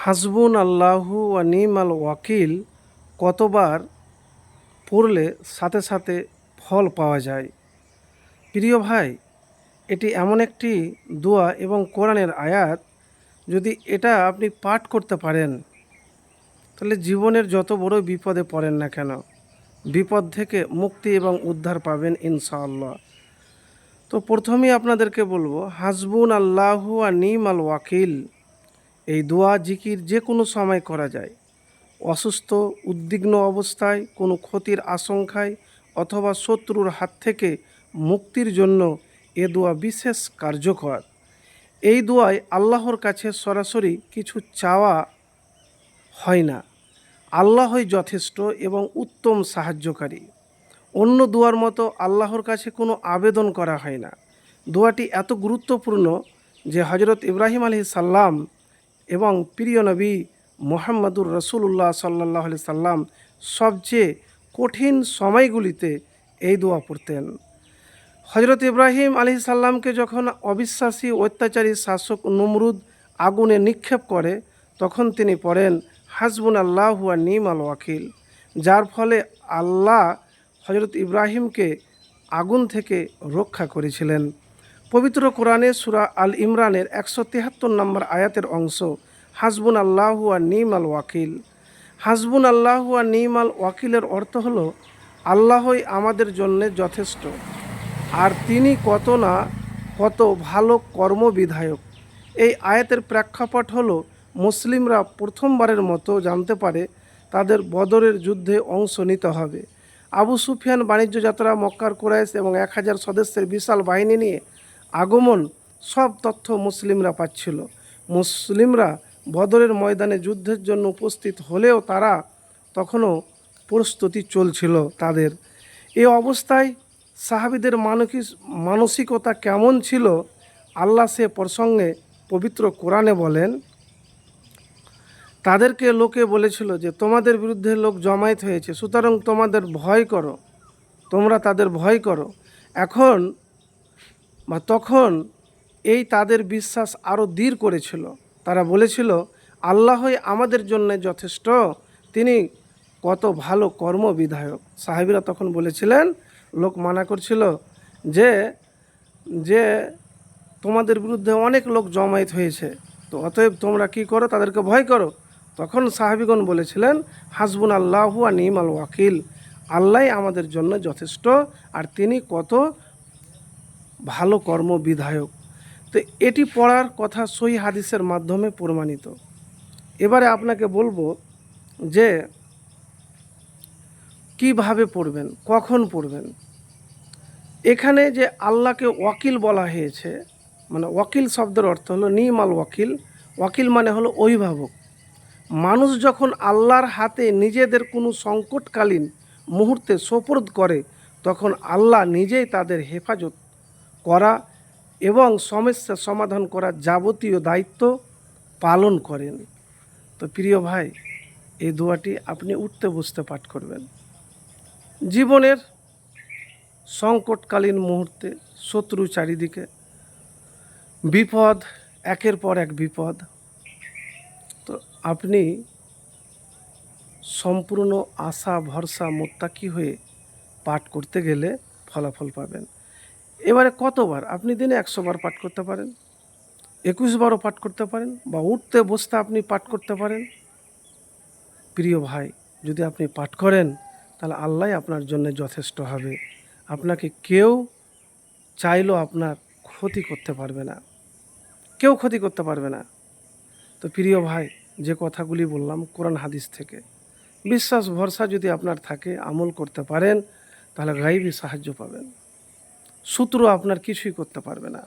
হাসবুন আল্লাহু ওয়া নিমাল ওয়াকিল কতবার পড়লে সাথে সাথে ফল পাওয়া যায়। প্রিয় ভাই, এটি এমন একটি দোয়া এবং কোরআনের আয়াত, যদি এটা আপনি পাঠ করতে পারেন তাহলে জীবনের যত বড় বিপদে পড়েন না কেন বিপদ থেকে মুক্তি এবং উদ্ধার পাবেন ইনশাআল্লাহ। তো প্রথমেই আপনাদেরকে বলবো, হাসবুন আল্লাহু ওয়া নিমাল ওয়াকিল এই দোয়া জিকির যে কোনো সময় করা যায়। অসুস্থ, উদ্বিগ্ন অবস্থায়, কোনো ক্ষতির আশঙ্কায় অথবা শত্রুর হাত থেকে মুক্তির জন্য এ দোয়া বিশেষ কার্যকর। এই দোয়ায় আল্লাহর কাছে সরাসরি কিছু চাওয়া হয় না, আল্লাহই যথেষ্ট এবং উত্তম সাহায্যকারী। অন্য দোয়ার মতো আল্লাহর কাছে কোনো আবেদন করা হয় না। দোয়াটি এত গুরুত্বপূর্ণ যে হজরত ইব্রাহিম আলাইহিস সালাম এবং প্রিয় নবী মুহাম্মদুর রাসূলুল্লাহ সাল্লাল্লাহু আলাইহি সাল্লাম সবচেয়ে কঠিন সময়গুলিতে এই দোয়া পড়তেন। হজরত ইব্রাহিম আলাইহিস সালামকে যখন অবিশ্বাসী অত্যাচারী শাসক নমরুদ আগুনে নিক্ষেপ করে, তখন তিনি পড়েন হাসবুনাল্লাহু ওয়া নিমাল ওয়াকিল, যার ফলে আল্লাহ হজরত ইব্রাহিমকে আগুন থেকে রক্ষা করেছিলেন। পবিত্র কোরআনে সূরা আল ইমরানের 173 নম্বর আয়াতের অংশ হাসবুন আল্লাহু ওয়া নিমাল ওয়াকিল। হাসবুন আল্লাহু ওয়া নিমাল ওয়াকিলের অর্থ হলো আল্লাহই আমাদের জন্য যথেষ্ট, আর তিনি কত ভালো কর্মবিধায়ক। এই আয়াতের প্রেক্ষাপট হলো মুসলিমরা প্রথমবারের মতো জানতে পারে তাদের বদরের যুদ্ধে অংশ নিতে হবে। আবু সুফিয়ান বাণিজ্য যাত্রা, মক্কার কুরাইশ এবং 1000 সদস্যের বিশাল বাহিনী নিয়ে আগমন, সব তথ্য মুসলিমরা পাচ্ছিল। মুসলিমরা বদরের ময়দানে যুদ্ধের জন্য উপস্থিত হলেও তারা তখনও প্রস্তুতি চলছিল তাদের। এই অবস্থায় সাহাবীদের মানসিকতা কেমন ছিল আল্লাহ সে প্রসঙ্গে পবিত্র কোরআনে বলেন, তাদেরকে লোকে বলেছিল যে তোমাদের বিরুদ্ধে লোক জমায়েত হয়েছে, সুতরাং তোমরা তাদের ভয় করো। তখন এই তাদের বিশ্বাস আরও দৃঢ় করেছিল। তারা বলেছিল আল্লাহই আমাদের জন্য যথেষ্ট, তিনি কত ভালো কর্মবিধায়ক। সাহাবীরা তখন বলেছিলেন, লোক মানা করছিল যে যে তোমাদের বিরুদ্ধে অনেক লোক জমায়েত হয়েছে, তো অতএব তোমরা কি করো, তাদেরকে ভয় করো। তখন সাহাবীগণ বলেছিলেন হাসবুন আল্লাহু ওয়া নিমাল ওয়াকিল, আল্লাহই আমাদের জন্য যথেষ্ট আর তিনি কত ভালো কর্মবিধায়ক। তো এটি পড়ার কথা সহিহ হাদিসের মাধ্যমে প্রমাণিত। এবারে আপনাকে বলবো যে কিভাবে পড়বেন, কখন পড়বেন। এখানে যে আল্লাহকে ওয়াকিল বলা হয়েছে, মানে ওয়াকিল শব্দের অর্থ হলো নিমাল ওয়াকিল। ওয়াকিল মানে হলো অভিভাবক। মানুষ যখন আল্লাহর হাতে নিজেদের কোনো সংকটকালীন মুহূর্তে সোপর্দ করে, তখন আল্লাহ নিজেই তাদের হেফাজত করা এবং সমস্যা সমাধান করার যাবতীয় দায়িত্ব পালন করেন। তো প্রিয় ভাই, এই দোয়াটি আপনি উঠতে বসতে পাঠ করবেন। জীবনের সংকটকালীন মুহূর্তে শত্রু চারিদিকে, বিপদ একের পর এক বিপদ, তো আপনি সম্পূর্ণ আশা ভরসা মোত্তাকি হয়ে পাঠ করতে গেলে ফলাফল পাবেন। এবারে কতবার আপনি দিনে 100 বার পাঠ করতে পারেন, 21 বারও পাঠ করতে পারেন, বা উঠতে বসতে আপনি পাঠ করতে পারেন। প্রিয় ভাই, যদি আপনি পাঠ করেন তাহলে আল্লাহ আপনার জন্য যথেষ্ট হবে। আপনাকে কেউ চাইলেও আপনার ক্ষতি করতে পারবে না, কেউ ক্ষতি করতে পারবে না। তো প্রিয় ভাই, যে কথাগুলি বললাম কোরআন হাদিস থেকে, বিশ্বাস ভরসা যদি আপনার থাকে, আমল করতে পারেন, তাহলে গায়েবী সাহায্য পাবেন। শত্রু আপনার কিছুই করতে পারবে না।